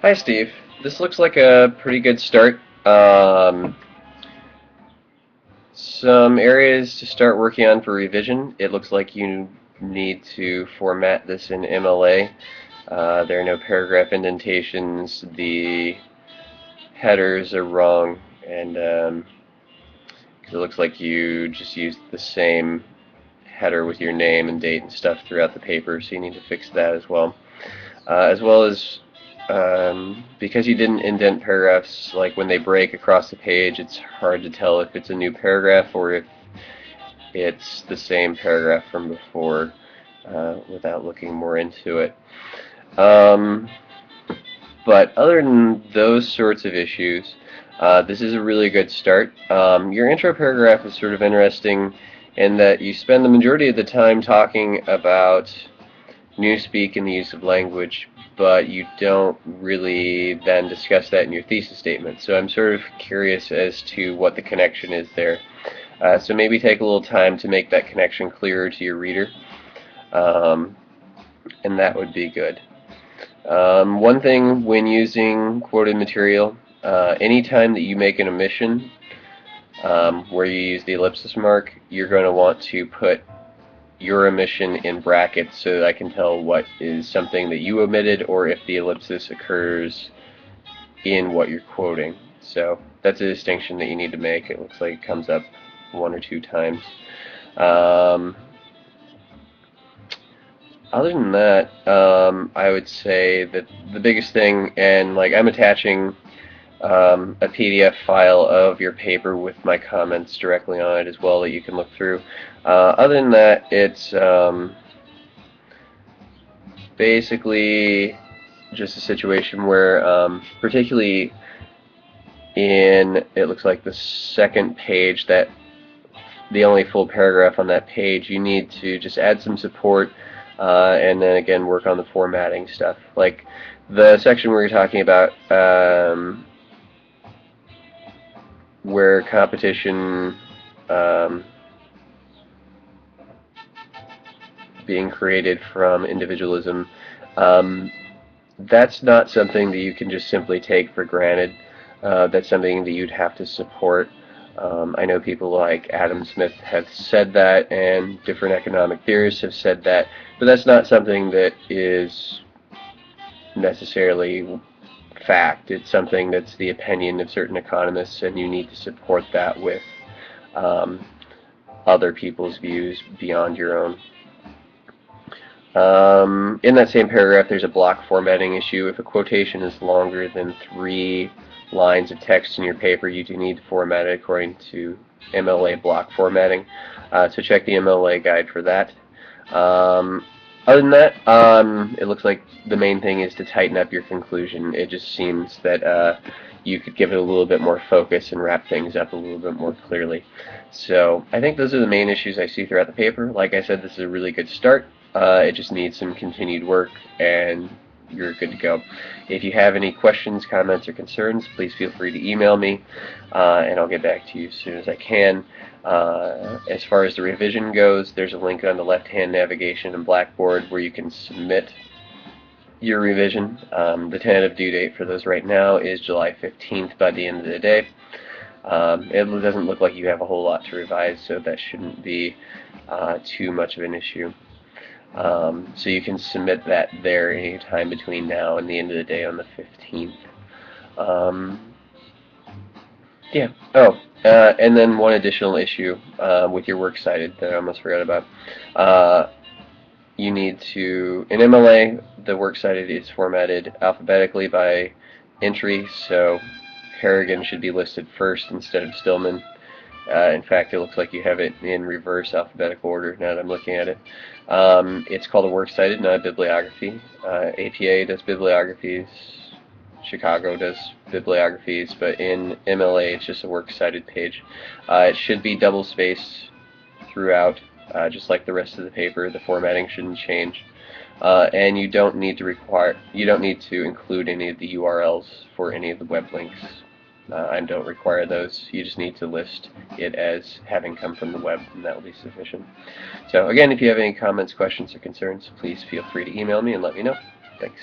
Hi, Steve. This looks like a pretty good start. Some areas to start working on for revision. It looks like you need to format this in MLA. There are no paragraph indentations. The headers are wrong, and 'cause it looks like you just used the same header with your name and date and stuff throughout the paper, so you need to fix that as well as because you didn't indent paragraphs, like when they break across the page, it's hard to tell if it's a new paragraph or if it's the same paragraph from before without looking more into it. Um, but other than those sorts of issues, this is a really good start. Your intro paragraph is sort of interesting in that you spend the majority of the time talking about newspeak and the use of language, but you don't really then discuss that in your thesis statement. So I'm sort of curious as to what the connection is there. So maybe take a little time to make that connection clearer to your reader, um, and that would be good. One thing when using quoted material, anytime that you make an omission where you use the ellipsis mark, you're going to want to put your omission in brackets so that I can tell what is something that you omitted or if the ellipsis occurs in what you're quoting. So that's a distinction that you need to make. It looks like it comes up one or two times. Um, Other than that, I would say that the biggest thing, and like I'm attaching a PDF file of your paper with my comments directly on it as well that you can look through. Other than that, it's basically just a situation where, particularly in, it looks like the second page, that the only full paragraph on that page, you need to just add some support and then again work on the formatting stuff. Like the section we were talking about where competition being created from individualism, that's not something that you can just simply take for granted. That's something that you'd have to support. I know people like Adam Smith have said that, and different economic theorists have said that, but that's not something that is necessarily fact. It's something that's the opinion of certain economists, and you need to support that with um, other people's views beyond your own. In that same paragraph, there's a block formatting issue. If a quotation is longer than 3 lines of text in your paper, you do need to format it according to MLA block formatting. So check the MLA guide for that. Other than that, it looks like the main thing is to tighten up your conclusion. It just seems that you could give it a little bit more focus and wrap things up a little bit more clearly. So I think those are the main issues I see throughout the paper. Like I said, this is a really good start. It just needs some continued work, and you're good to go. If you have any questions, comments, or concerns, please feel free to email me, and I'll get back to you as soon as I can. As far as the revision goes, there's a link on the left-hand navigation in Blackboard where you can submit your revision. The tentative due date for those right now is July 15th by the end of the day. It doesn't look like you have a whole lot to revise, so that shouldn't be too much of an issue. So you can submit that there anytime between now and the end of the day on the 15th. Yeah. Oh, and then one additional issue with your works cited that I almost forgot about. You need to, in MLA, the works cited is formatted alphabetically by entry, so Harrigan should be listed first instead of Stillman. In fact, it looks like you have it in reverse alphabetical order now that I'm looking at it. It's called a works cited, not a bibliography. APA does bibliographies. Chicago does bibliographies, but in MLA it's just a works cited page. It should be double spaced throughout, just like the rest of the paper. The formatting shouldn't change, and you don't need to include any of the URLs for any of the web links. I don't require those. You just need to list it as having come from the web, and that will be sufficient. So again, if you have any comments, questions, or concerns, please feel free to email me and let me know. Thanks.